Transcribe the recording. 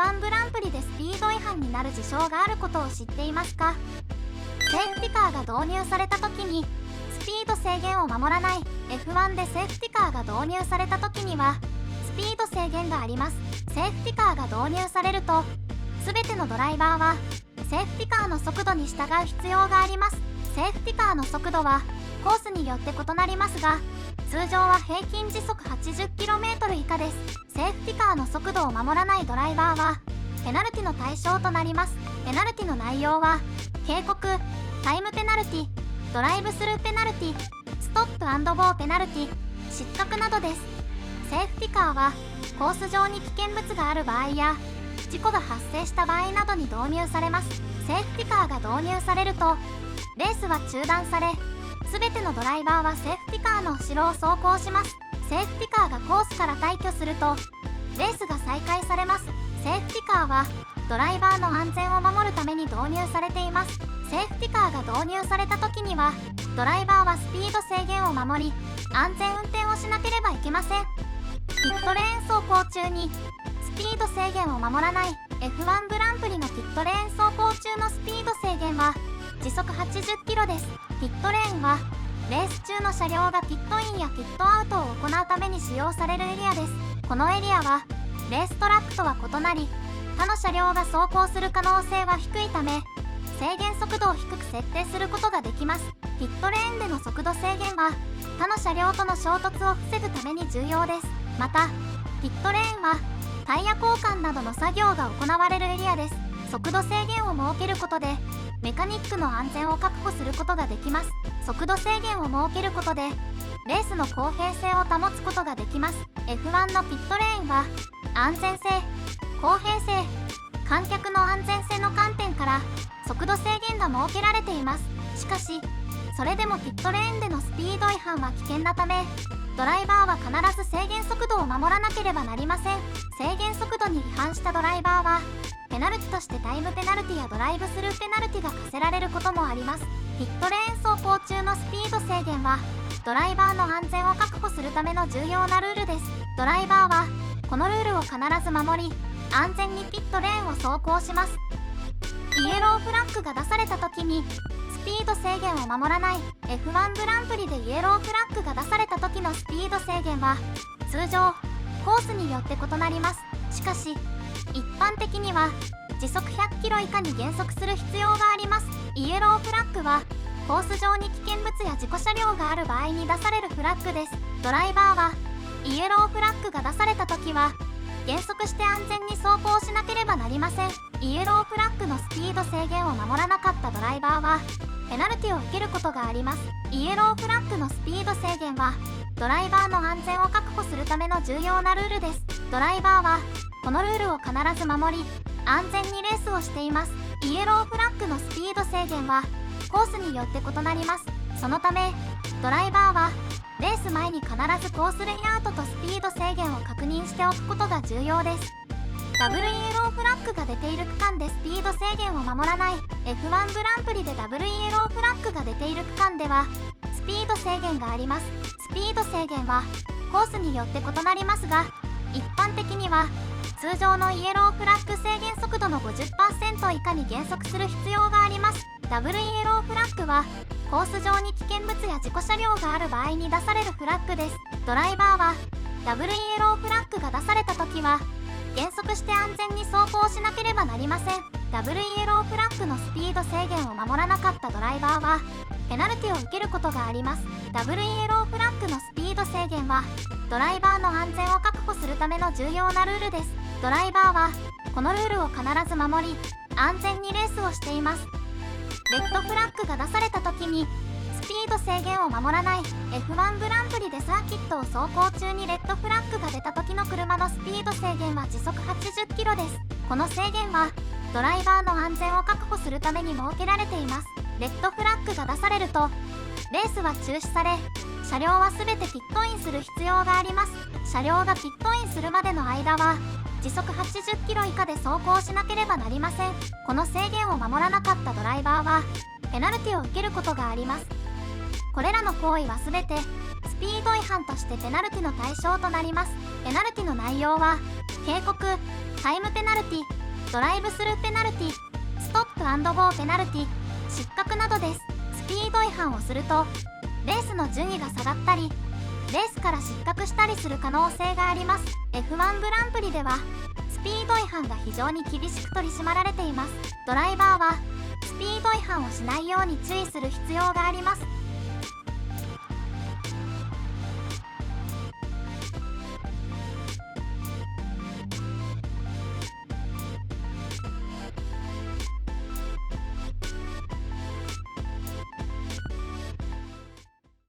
F1 グランプリでスピード違反になる事象があることを知っていますか？セーフティカーが導入された時にスピード制限を守らない。 F1 でセーフティカーが導入された時にはスピード制限があります。セーフティカーが導入されると全てのドライバーはセーフティカーの速度に従う必要があります。セーフティカーの速度はコースによって異なりますが、通常は平均時速 80km 以下です。セーフティカーの速度を守らないドライバーはペナルティの対象となります。ペナルティの内容は警告、タイムペナルティ、ドライブスルーペナルティ、ストップ&ゴーペナルティ、失格などです。セーフティカーはコース上に危険物がある場合や事故が発生した場合などに導入されます。セーフティカーが導入されるとレースは中断され、全てのドライバーはセーフティカーの後ろを走行します。セーフティカーがコースから退去するとレースが再開されます。セーフティカーはドライバーの安全を守るために導入されています。セーフティカーが導入された時にはドライバーはスピード制限を守り安全運転をしなければいけません。ピットレーン走行中にスピード制限を守らない。 F1 グランプリのピットレーン走行中のスピード制限は時速 80km です。ピットレーンはレース中の車両がピットインやピットアウトを行うために使用されるエリアです。このエリアはレーストラックとは異なり他の車両が走行する可能性は低いため制限速度を低く設定することができます。ピットレーンでの速度制限は他の車両との衝突を防ぐために重要です。またピットレーンはタイヤ交換などの作業が行われるエリアです。速度制限を設けることでメカニックの安全を確保することができます。速度制限を設けることでレースの公平性を保つことができます。 F1 のピットレーンは安全性、公平性、観客の安全性の観点から速度制限が設けられています。しかしそれでもピットレーンでのスピード違反は危険なためドライバーは必ず制限速度を守らなければなりません。制限速度に違反したドライバーはペナルティとしてタイムペナルティやドライブスルーペナルティが課せられることもあります。ピットレーン走行中のスピード制限はドライバーの安全を確保するための重要なルールです。ドライバーはこのルールを必ず守り安全にピットレーンを走行します。イエローフラッグが出された時にスピード制限を守らない。 F1 グランプリでイエローフラッグが出された時のスピード制限は通常コースによって異なります。しかし一般的には時速 100km 以下に減速する必要があります。イエローフラッグはコース上に危険物や事故車両がある場合に出されるフラッグです。ドライバーはイエローフラッグが出された時は減速して安全に走行しなければなりません。イエローフラッグのスピード制限を守らなかったドライバーはペナルティを受けることがあります。イエローフラッグのスピード制限はドライバーの安全を確保するための重要なルールです。ドライバーはこのルールを必ず守り安全にレースをしています。イエローフラッグのスピード制限はコースによって異なります。そのためドライバーはレース前に必ずコースレイアウトとスピード制限を確認しておくことが重要です。ダブルイエローフラッグが出ている区間でスピード制限を守らない。 F1 グランプリでダブルイエローフラッグが出ている区間ではスピード制限があります。スピード制限はコースによって異なりますが一般的には通常のイエローフラッグ制限速度の 50% 以下に減速する必要があります。ダブルイエローフラッグはコース上に危険物や事故車両がある場合に出されるフラッグです。ドライバーはダブルイエローフラッグが出された時は減速して安全に走行しなければなりません。ダブルイエローフラッグのスピード制限を守らなかったドライバーはペナルティを受けることがあります。ダブルイエローフラッグのスピード制限はドライバーの安全を確保するための重要なルールです。ドライバーはこのルールを必ず守り安全にレースをしています。レッドフラッグが出された時にスピード制限を守らない。 F1 グランプリでサーキットを走行中にレッドフラッグが出た時の車のスピード制限は時速 80km です。この制限はドライバーの安全を確保するために設けられています。レッドフラッグが出されるとレースは中止され車両は全てピットインする必要があります。車両がピットインするまでの間は時速 80km 以下で走行しなければなりません。この制限を守らなかったドライバーはペナルティを受けることがあります。これらの行為は全てスピード違反としてペナルティの対象となります。ペナルティの内容は警告、タイムペナルティ、ドライブスルーペナルティ、ストップ&ゴーペナルティ、失格などです。スピード違反をするとレースの順位が下がったりレースから失格したりする可能性があります。 F1 グランプリではスピード違反が非常に厳しく取り締まられています。ドライバーはスピード違反をしないように注意する必要があります。